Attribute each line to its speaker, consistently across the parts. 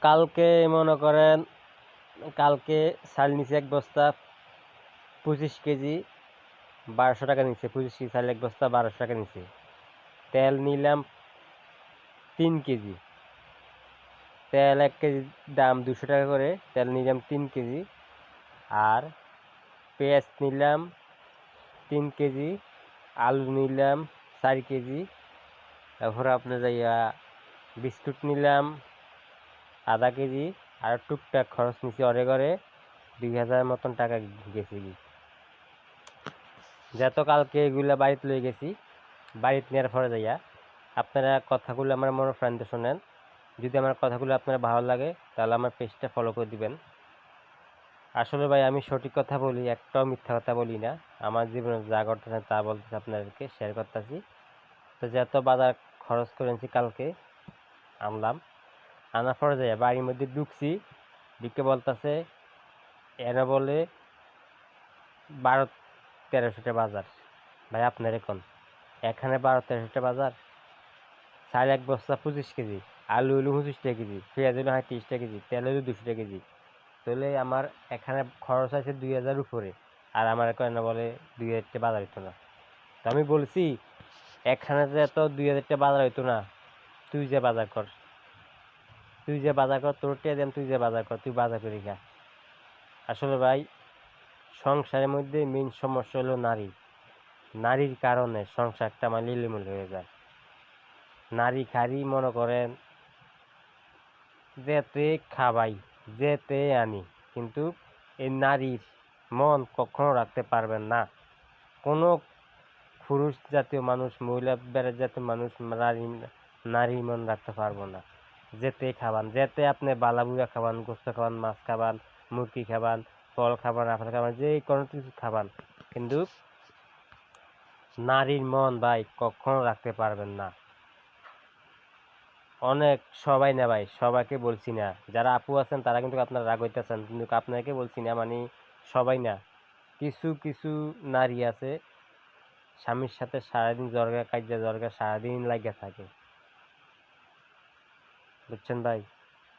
Speaker 1: কালকে মনে করেন কালকে চাল নিচে এক বস্তা 25 কেজি 1200 টাকা নিচে, 25 কেজি চাল এক বস্তা 1200 টাকা নিচে। তেল নিলাম 3 কেজি, তেল 1 কেজি দাম 200 টাকা করে, তেল নিলাম 3 কেজি। আর পেঁয়াজ নিলাম 3 কেজি, আলু নিলাম 4 কেজি। তারপরে আপনার যাইয়া বিস্কুট নিলাম আধা কেজি। আর টুকটাক খরচ নিছি অরে ঘরে 2000 মতন টাকা গেছে কি। যেহেতু কালকে এগুলা বাড়িতে লয়ে গেছি, বাড়িতে নেওয়ার পরে যাইয়া আপনারা কথাগুলো আমার মনে প্রাণতে শোনেন। যদি আমার কথাগুলো আপনার ভালো লাগে তাহলে আমার পেজটা ফলো করে দিবেন। আসলে ভাই আমি সঠিক কথা বলি, একটাও মিথ্যা কথা বলি না। আমার জীবনে যা ঘটতেছে তা বলতেছি, আপনাদেরকে শেয়ার করতেছি। তো যেহেতু বাজার খরচ করেছি কালকে আনলাম, আনার পরে যাইয়া বাড়ির মধ্যে ঢুকছি, ঢুকে বলতেছে এরা বলে 1200-1300 বাজার। ভাই আপনার এখন এখানে 1200-1300 বাজার, চাল এক বস্তা 25 কেজি, আলু হলো 25 টাকা কেজি, পেঁয়াজ হলো 30 টাকা কেজি, তেল হলো 200 টাকা কেজি। তাহলে আমার এখানে খরচ আছে 2000 উপরে, আর আমার এখন বলে 2000 টাকা বাজার হইতো না। তো আমি বলছি এখানে যে এত 2000 টাকা বাজার হইতো না, তুই যে বাজার কর, তুই যে বাজার কর, তোর টাকা দেন, তুই যে বাজার কর, তুই বাজার করি খা। আসলে ভাই সংসারের মধ্যে মেইন সমস্যা হলো নারী। নারীর কারণে সংসারটা আমার লিলিমুল হয়ে যায়। নারী খারি মনে করেন যেতে খাবাই, যেতে আনি, কিন্তু এই নারীর মন কখনো রাখতে পারবেন না। কোনো পুরুষ জাতীয় মানুষ, মহিলা বেড়ে জাতীয় মানুষ নারীর মন রাখতে পারবো না। যেতে খাবান, যেতে আপনি বালাবুয়া খাবান, গোস্ত খাবান, মাছ খাবান, মুরগি খাবান, ফল খাবান, আপেল খাবান, যে কোনো কিছু খাবান, কিন্তু নারীর মন ভাই কখনো রাখতে পারবেন না। অনেক সবাই না ভাই, সবাইকে বলছি না, যারা আপু আছেন তারা কিন্তু আপনারা রাগ হইতেছেন, কিন্তু আপনাকে বলছি না, মানে সবাই না, কিছু কিছু নারী আছে স্বামীর সাথে সারাদিন জর্গা কাজে জর্গা সারাদিন লাগিয়া থাকে, বুঝছেন ভাই।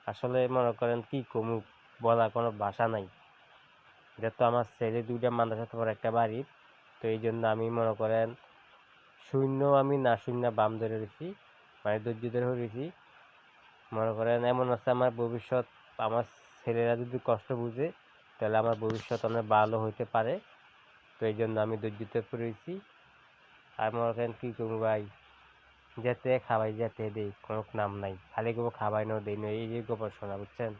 Speaker 1: আসলে মনে করেন কি কমু, বলার কোনো ভাষা নাই। যেহেতু আমার ছেলে দুইটা মাদ্রাসা পড়ে একটা বাড়ির, তো এই জন্য আমি মনে করেন শূন্য, আমি না শূন্য বাম ধরে রয়েছি, মানে ধৈর্য ধরে রয়েছি। মনে করেন এমন আছে আমার ভবিষ্যৎ, আমার ছেলেরা যদি কষ্ট বুঝে তাহলে আমার ভবিষ্যৎ অনেক ভালো হইতে পারে। তো এই জন্য আমি ধৈর্যতে পড়েছি। আর মনে করেন কি করবো ভাই, যেতে খাবাই যেতে দেই, কোনো নাম নাই, খালি গোবর খাবাই নো দেই, এই যে গোবর শোনা, বুঝছেন।